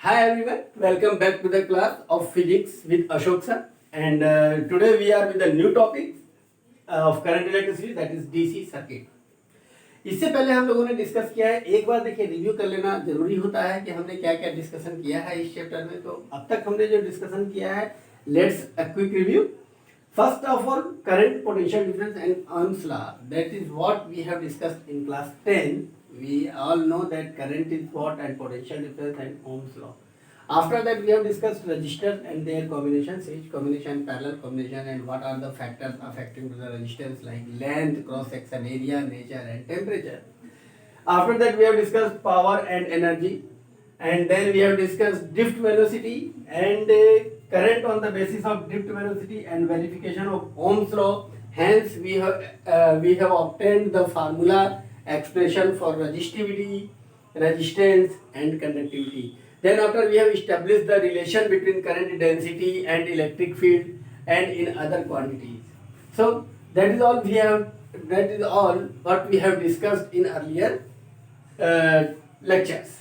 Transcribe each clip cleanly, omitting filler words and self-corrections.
Hi everyone, welcome back to the class of physics with Ashok sir. And today we are with a new topic of current electricity, that is DC circuit. इससे पहले हम लोगों ने discuss किया है, एक बार देखिए review कर लेना जरूरी होता है कि हमने क्या क्या डिस्कशन किया है इस चैप्टर में। तो अब तक हमने जो डिस्कशन किया है, let's a quick review. First of all, current potential difference and Ohm's law, that is what we have discussed in class 10. We all know that current is what and potential difference and Ohm's law. After that we have discussed resistors and their combinations, series combination, parallel combination, and what are the factors affecting to the resistance like length, cross section area, nature and temperature. After that we have discussed power and energy, and then we have discussed drift velocity and current on the basis of drift velocity and verification of Ohm's law. Hence we have obtained the formula expression for resistivity, resistance and conductivity. Then after we have established the relation between current density and electric field and in other quantities. So that is all what we have discussed in earlier lectures.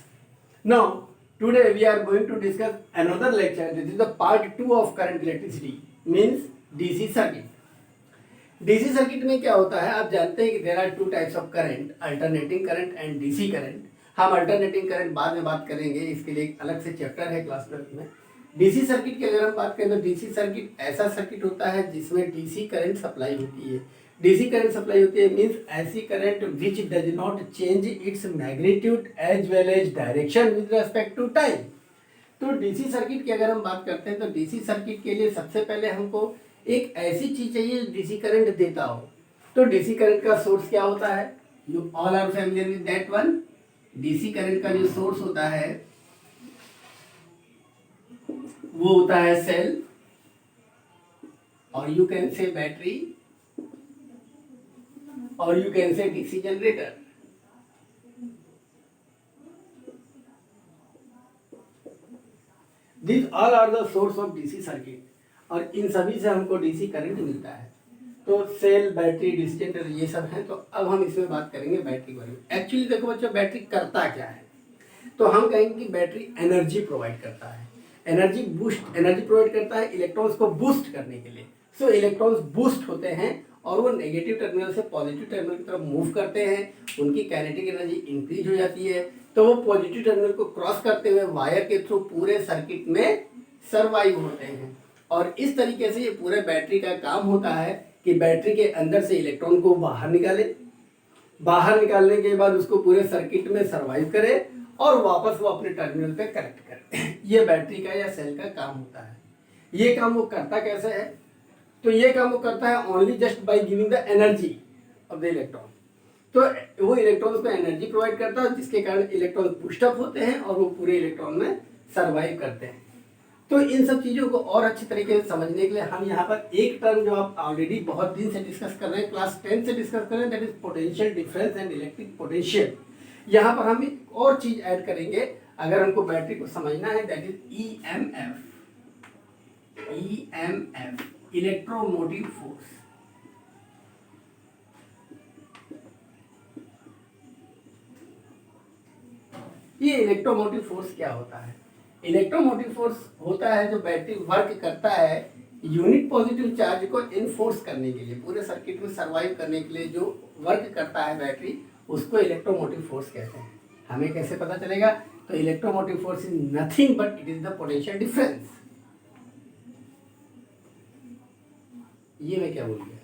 Now today we are going to discuss another lecture. This is the part 2 of current electricity, means DC circuit. DC circuit में क्या होता है, आप जानते हैं कि there are two types of current, alternating current and DC current. हम alternating current बाद में बात करेंगे, इसके लिए एक अलग से चैप्टर है क्लास 12 में। डीसी सर्किट की अगर हम बात करें तो डीसी सर्किट ऐसा सर्किट होता है जिसमें डीसी करंट सप्लाई होती है। डीसी करंट सप्लाई होती है मीन्स ऐसी current which does not change its magnitude as well as direction with respect to time. तो डीसी सर्किट की अगर हम बात करते हैं तो डीसी सर्किट के लिए सबसे पहले हमको एक ऐसी चीज चाहिए जो डीसी करंट देता हो। तो डीसी करंट का सोर्स क्या होता है, you all are familiar with that one. DC current का जो सोर्स होता है वो होता है सेल, और यू कैन से बैटरी, और you can say DC generator. These all are the source of DC circuit, और इन सभी से हमको डीसी करंट मिलता है। तो सेल, बैटरी, डीसी जनरेटर ये सब हैं। तो अब हम इसमें बात करेंगे बैटरी के बारे में। एक्चुअली देखो बच्चों, बैटरी करता क्या है, तो हम कहेंगे कि बैटरी एनर्जी प्रोवाइड करता है। एनर्जी प्रोवाइड करता है इलेक्ट्रॉन्स को बूस्ट करने के लिए। सो इलेक्ट्रॉन्स बूस्ट होते हैं और वो नेगेटिव टर्मिनल से पॉजिटिव टर्मिनल की तरफ मूव करते हैं, उनकी काइनेटिक एनर्जी इंक्रीज हो जाती है। तो वो पॉजिटिव टर्मिनल को क्रॉस करते हुए वायर के थ्रू पूरे सर्किट में सर्वाइव होते हैं। और इस तरीके से ये पूरे बैटरी का काम होता है कि बैटरी के अंदर से इलेक्ट्रॉन को बाहर निकाले, बाहर निकालने के बाद उसको पूरे सर्किट में सर्वाइव करे और वापस वो अपने टर्मिनल पे कनेक्ट करे। ये बैटरी का या सेल का काम होता है। ये काम वो करता कैसे है, तो ये काम वो करता है only just by giving the energy of the electron. तो वो इलेक्ट्रॉन्स को एनर्जी प्रोवाइड करता है, जिसके कारण इलेक्ट्रॉन पुशअप होते हैं और वो पूरे इलेक्ट्रॉन में सर्वाइव करते हैं। तो इन सब चीज़ों को और अच्छी तरीके से समझने के लिए हम यहाँ पर एक टर्म जो आप ऑलरेडी बहुत दिन से डिस्कस कर रहे हैं, क्लास 10 से डिस्कस कर रहे हैं, that is potential difference and electric potential. यहाँ पर हम एक और चीज ऐड करेंगे अगर हमको बैटरी को समझना है, that is EMF, electromotive force. ये इलेक्ट्रोमोटिव फोर्स क्या होता है? इलेक्ट्रोमोटिव फोर्स होता है जो बैटरी वर्क करता है यूनिट पॉजिटिव चार्ज को इनफोर्स करने के लिए, पूरे सर्किट में सर्वाइव करने के लिए जो वर्क करता है बैटरी, उसको इलेक्ट्रोमोटिव फोर्स कहते हैं। हमें कैसे पता चलेगा? तो electromotive force is nothing but it is the potential difference. ये मैं क्या बोल गया?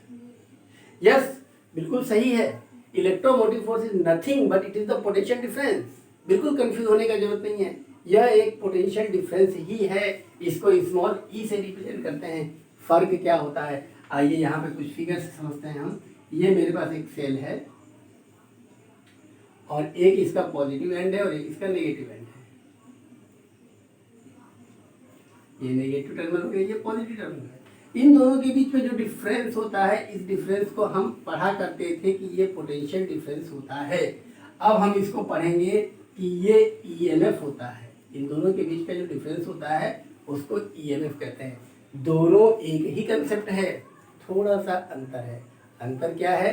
यस, बिल्कुल सही है। Electromotive force is nothing but it is the potential difference. बिल्कुल कंफ्यूज होने का जरूरत नहीं है, यह एक पोटेंशियल डिफरेंस ही है। इसको स्मॉल ई से रिप्रेजेंट करते हैं। फर्क क्या होता है, आइए यहाँ पे कुछ फिगर से समझते हैं हम। ये मेरे पास एक सेल है और एक इसका पॉजिटिव एंड है और एक इसका नेगेटिव एंड है। ये नेगेटिव टर्मिनल हो गया, ये पॉजिटिव टर्मिनल है। इन दोनों के बीच में जो डिफरेंस होता है, इस डिफरेंस को हम पढ़ा करते थे कि ये पोटेंशियल डिफरेंस होता है। अब हम इसको पढ़ेंगे कि ये ईएमएफ होता है। इन दोनों के बीच का जो डिफरेंस होता है उसको ईएमएफ कहते हैं। दोनों एक ही कंसेप्ट है, थोड़ा सा अंतर है। अंतर क्या है?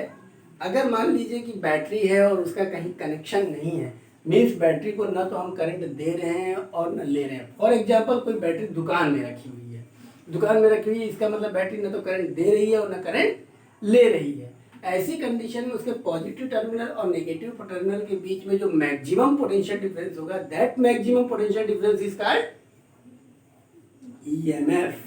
अगर मान लीजिए कि बैटरी है और उसका कहीं कनेक्शन नहीं है, मीन्स बैटरी को ना तो हम करंट दे रहे हैं और न ले रहे हैं। फॉर एग्जाम्पल कोई बैटरी दुकान में रखी हुई है, दुकान में रखी हुई है, इसका मतलब बैटरी ना तो करंट दे रही है और ना करंट ले रही है। ऐसी कंडीशन में उसके पॉजिटिव टर्मिनल और नेगेटिव टर्मिनल के बीच में जो मैक्सिमम पोटेंशियल डिफरेंस होगा, that maximum potential difference is called EMF.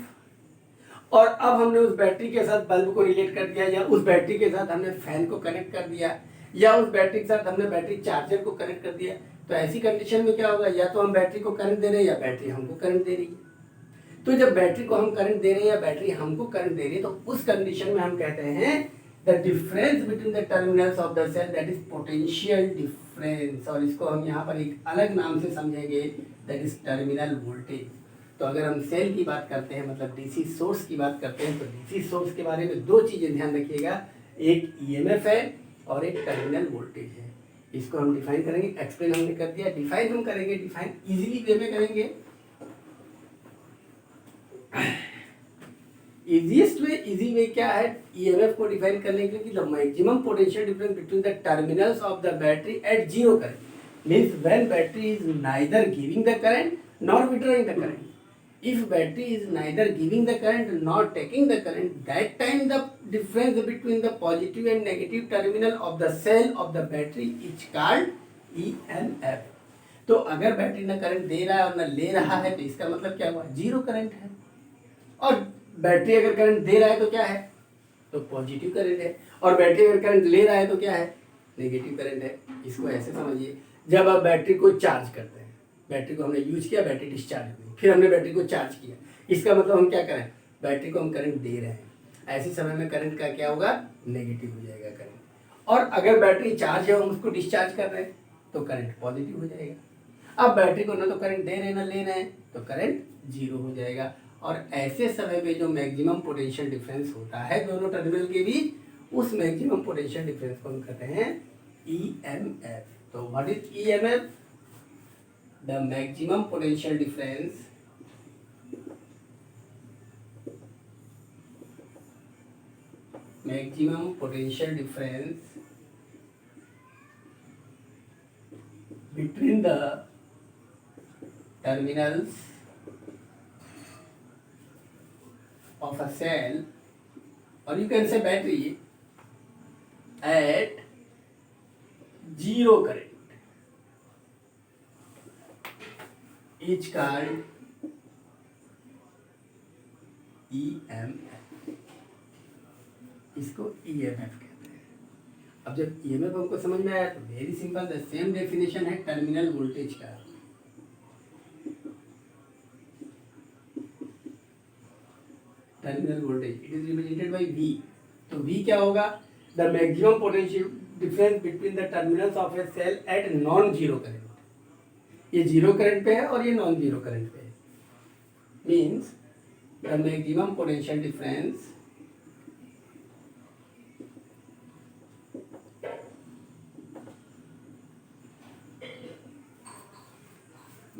और अब हमने उस बैटरी के साथ बल्ब को रिलेट कर दिया, या उस बैटरी के साथ हमने फैन को कनेक्ट कर दिया, या उस बैटरी के साथ हमने बैटरी चार्जर को कनेक्ट कर दिया। तो ऐसी कंडीशन में क्या होगा, या तो हम बैटरी को करंट दे रहे हैं या बैटरी हमको करंट दे रही है। तो जब बैटरी को हम करंट दे रहे हैं या बैटरी हमको करंट दे रही है, तो उस कंडीशन में हम कहते हैं the difference between the terminals of the cell, that is potential difference. और इसको हम यहाँ पर एक अलग नाम से समझेंगे, दैट इज टर्मिनल वोल्टेज। तो अगर हम सेल की बात करते हैं, मतलब डीसी सोर्स की बात करते हैं, तो डीसी सोर्स के बारे में दो चीजें ध्यान रखिएगा, एक ईएमएफ है और एक टर्मिनल वोल्टेज है। इसको हम डिफाइन करेंगे, एक्सप्लेन हमने कर दिया, डिफाइन हम करेंगे, डिफाइन इजीली वे में करेंगे। इजी वे क्या है ईएमएफ को डिफाइन करने के लिए, कि the maximum potential difference between the terminals of the battery at zero current, means when battery is neither giving the current nor withdrawing the current. If battery is neither giving the current nor taking the current, that time the difference between the positive and negative terminal of the cell of the battery is called EMF। तो अगर battery ना current दे रहा है और ना ले रहा है, तो इसका मतलब क्या हुआ, जीरो करंट है। और बैटरी अगर करंट दे रहा है तो क्या है, तो पॉजिटिव करंट है। और बैटरी अगर करंट ले रहा है तो क्या है, नेगेटिव करंट है। इसको ऐसे समझिए, जब आप बैटरी को चार्ज करते हैं, बैटरी को हमने यूज किया, बैटरी डिस्चार्ज हुई, फिर हमने बैटरी को चार्ज किया, इसका मतलब हम क्या करें, बैटरी को हम करंट दे रहे हैं। ऐसे समय में करंट का क्या होगा, नेगेटिव हो जाएगा करंट। और अगर बैटरी चार्ज है, हम उसको डिस्चार्ज कर रहे हैं, तो करंट पॉजिटिव हो जाएगा। अब बैटरी को ना तो करंट दे रहे हैं ना ले रहे हैं, तो करंट जीरो हो जाएगा। और ऐसे समय में जो मैक्सिमम पोटेंशियल डिफरेंस होता है दोनों टर्मिनल के बीच, उस मैक्सिमम पोटेंशियल डिफरेंस को हम कहते हैं ईएमएफ। तो what is EMF, the maximum potential difference between the terminals of a cell, or you can say battery, at zero current is called EMF। इसको EMF कहते हैं। अब जब EMF हमको समझ में आया, तो very simple, the same definition है टर्मिनल वोल्टेज का। Terminal voltage it is represented by V। तो V क्या होगा, the maximum potential difference between the terminals of a cell at non zero current. ये जीरो करंट पे है और ये नॉन जीरो करंट पे है, means the maximum potential difference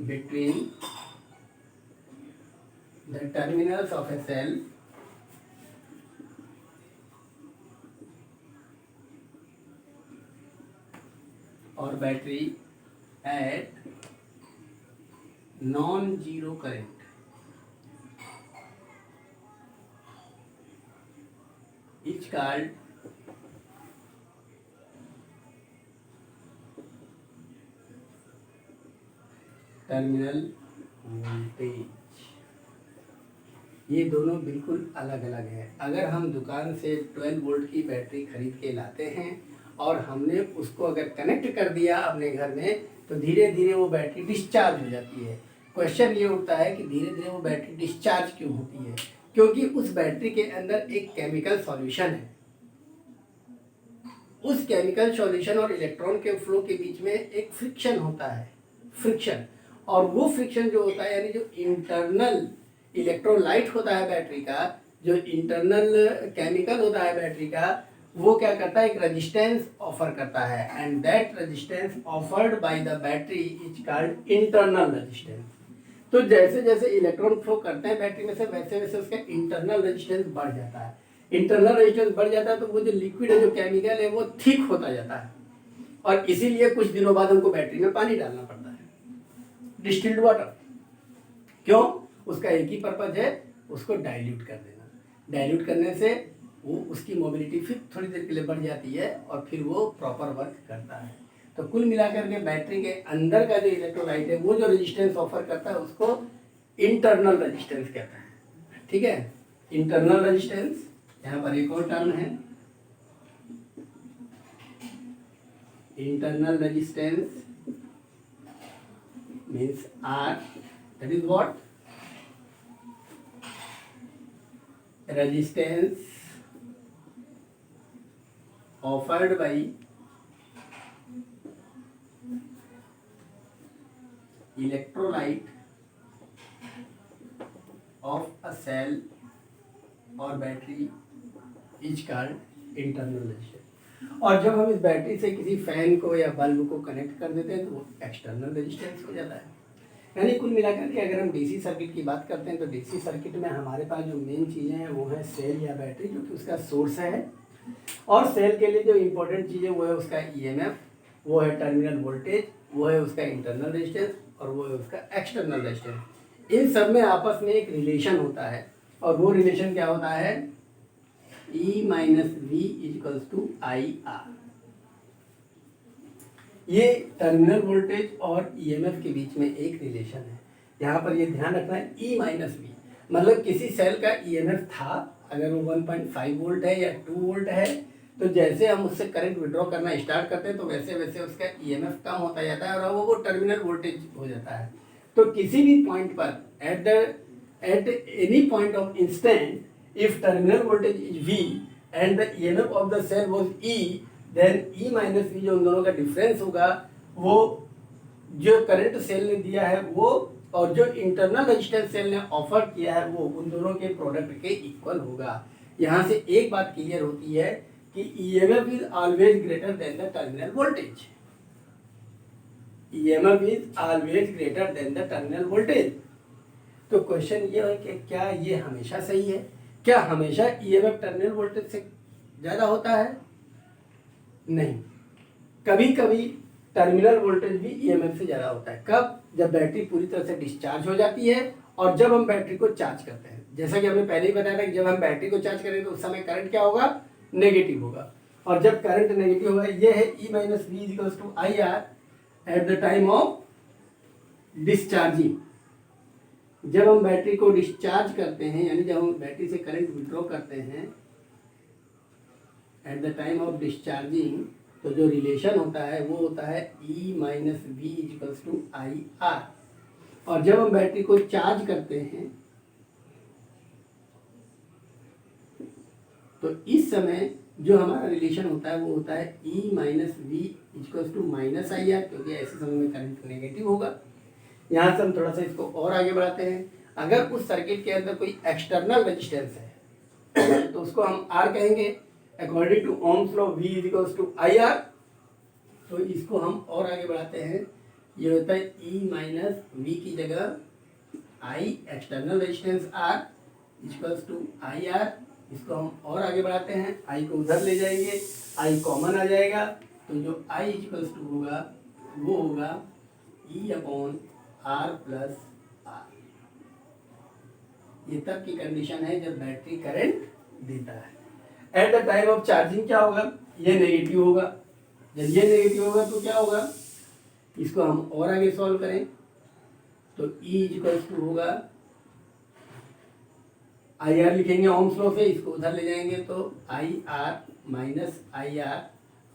between the terminals of a cell और battery at non zero current is called terminal voltage. ये दोनों बिल्कुल अलग अलग है। अगर हम दुकान से 12 वोल्ट की बैटरी खरीद के लाते हैं और हमने उसको अगर कनेक्ट कर दिया अपने घर में, तो धीरे धीरे वो बैटरी डिस्चार्ज हो जाती है। क्वेश्चन ये उठता है कि धीरे धीरे वो बैटरी डिस्चार्ज क्यों होती है, क्योंकि उस बैटरी के अंदर एक केमिकल सॉल्यूशन है। उस केमिकल सॉल्यूशन और इलेक्ट्रॉन के फ्लो के बीच में एक फ्रिक्शन होता है, फ्रिक्शन। और वो फ्रिक्शन जो होता है, यानी जो इंटरनल इलेक्ट्रोलाइट होता है बैटरी का, जो इंटरनल केमिकल होता है बैटरी का, वो क्या करता है, एक रेजिस्टेंस ऑफर करता है, and that resistance offered by the battery is called internal resistance. तो जैसे जैसे इलेक्ट्रॉन फ्लो करते हैं बैटरी में से, वैसे वैसे उसका इंटरनल रेजिस्टेंस बढ़ जाता है। इंटरनल रेजिस्टेंस बढ़ जाता है तो वो जो लिक्विड है, जो केमिकल है, वो थिक होता जाता है। और इसीलिए कुछ दिनों बाद हमको बैटरी में पानी डालना पड़ता है, डिस्टिल्ड वाटर। क्यों? उसका एक ही पर्पज है, उसको डाइल्यूट कर देना। डाइल्यूट करने से वो उसकी मोबिलिटी फिर थोड़ी देर के लिए बढ़ जाती है और फिर वो प्रॉपर वर्क करता है। तो कुल मिलाकर के बैटरी के अंदर का जो इलेक्ट्रोलाइट है वो जो रेजिस्टेंस ऑफर करता है उसको इंटरनल रेजिस्टेंस कहता है। ठीक है, इंटरनल रेजिस्टेंस। यहाँ पर एक और टर्म है, internal resistance means R, that is what? Resistance offered by electrolyte of a cell or battery is called internal resistance। और जब हम इस बैटरी से किसी फैन को या बल्ब को कनेक्ट कर देते हैं तो वो एक्सटर्नल रेजिस्टेंस हो जाता है। यानी कुल मिलाकर के अगर हम डीसी सर्किट की बात करते हैं तो डीसी सर्किट में हमारे पास जो मेन चीज़ें हैं वो है सेल या बैटरी, जो कि उसका सोर्स है, और सेल के लिए जो इम्पोर्टेंट चीज़ है वो है उसका ईएमएफ, वो है टर्मिनल वोल्टेज, वो है उसका इंटरनल रेजिस्टेंस और वो है उसका एक्सटर्नल रेजिस्टेंस। इन सब में आपस में एक रिलेशन होता है और वो रिलेशन क्या होता है? E minus V equals to I R. ये टर्मिनल वोल्टेज और ईएमएफ के बीच में एक रिलेशन है। यहाँ पर ये ध्यान रखना है, E माइनस वी मतलब किसी सेल का ईएमएफ था, अगर वो 1.5 वोल्ट है या 2 वोल्ट है, तो जैसे हम उससे करंट विड्रॉ करना स्टार्ट करते हैं तो वैसे वैसे उसका ईएमएफ कम होता जाता है और वो टर्मिनल वोल्टेज हो जाता है। तो किसी भी पॉइंट पर at any point of instant, if terminal voltage is V and the EMF of the cell was E, then E minus V जो उन दोनों का डिफरेंस होगा वो जो करंट सेल ने दिया है वो और जो इंटरनल रेजिस्टेंस सेल ने ऑफर किया है वो उन दोनों के प्रोडक्ट के इक्वल होगा। यहाँ से एक बात क्लियर होती है कि EMF is always greater than the terminal voltage। EMF is always greater than the terminal voltage। तो क्वेश्चन ये है कि क्या ये हमेशा सही है? क्या हमेशा ईएमएफ टर्मिनल वोल्टेज से ज़्यादा होता है? नहीं, कभी कभी टर्मिनल वोल्टेज भी ईएमएफ से ज़्यादा होता है। कब? जब बैटरी पूरी तरह से डिस्चार्ज हो जाती है और जब हम बैटरी को चार्ज करते हैं। जैसा कि हमने पहले ही बताया था कि जब हम बैटरी को चार्ज करेंगे तो उस समय करंट क्या होगा? नेगेटिव होगा। और जब करंट नेगेटिव होगा, ये है E minus V equals to I R at the time of discharging. जब हम बैटरी को डिस्चार्ज करते हैं, यानी जब हम बैटरी से करंट विड्रॉ करते हैं at the time of discharging, तो जो रिलेशन होता है वो होता है E minus V equals to I R. और जब हम बैटरी को चार्ज करते हैं तो इस समय जो हमारा रिलेशन होता है वो होता है E minus V equals to minus I R, क्योंकि ऐसे समय में करंट नेगेटिव होगा। यहाँ से हम थोड़ा सा इसको और आगे बढ़ाते हैं। अगर उस सर्किट के अंदर कोई एक्सटर्नल रेजिस्टेंस है तो उसको हम R कहेंगे according to Ohm's law V equals to I R. तो इसको हम और आगे बढ़ाते हैं, ये होता है E माइनस वी की जगह I external resistance R equals to I R. इसको हम और आगे बढ़ाते हैं, I को उधर ले जाएंगे, I कॉमन आ जाएगा, तो जो I इक्वल्स टू होगा वो होगा E upon R plus R। ये तब की कंडीशन है जब बैटरी करंट देता है। Eight the time of charging क्या होगा? ये नेगेटिव होगा। जब ये नेगेटिव होगा तो क्या होगा? इसको हम और आगे सॉल्व करें तो E इक्वल्स टू होगा आई आर लिखेंगे ओम्स लॉ से, इसको उधर ले जाएंगे तो I R minus I R.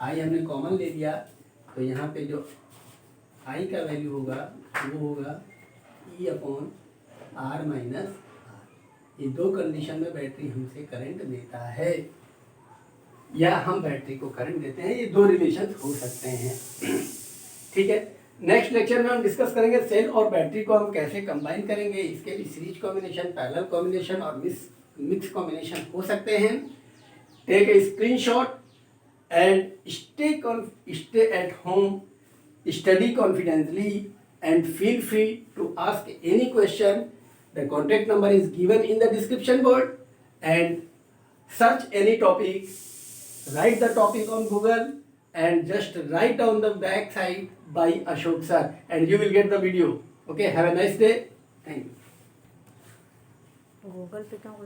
I हमने कॉमन ले लिया तो यहाँ पे जो आई का वैल्यू होगा वो होगा E upon R minus R. ये दो कंडीशन में बैटरी हमसे करंट देता है या हम बैटरी को करंट देते हैं। ये दो रिलेशन हो सकते हैं। ठीक है, नेक्स्ट लेक्चर में हम डिस्कस करेंगे सेल और बैटरी को हम कैसे कंबाइन करेंगे। इसके भी सीरीज कॉम्बिनेशन, पैरेलल कॉम्बिनेशन और मिक्स कॉम्बिनेशन हो सकते हैं। Take a screenshot and stay at home, study confidently and feel free to ask any question. The contact number is given in the description board, and search any topic, write the topic on Google and just write on the back side by Ashok sir, and you will get the video. Okay, have a nice day. Thank you. Google पे क्यों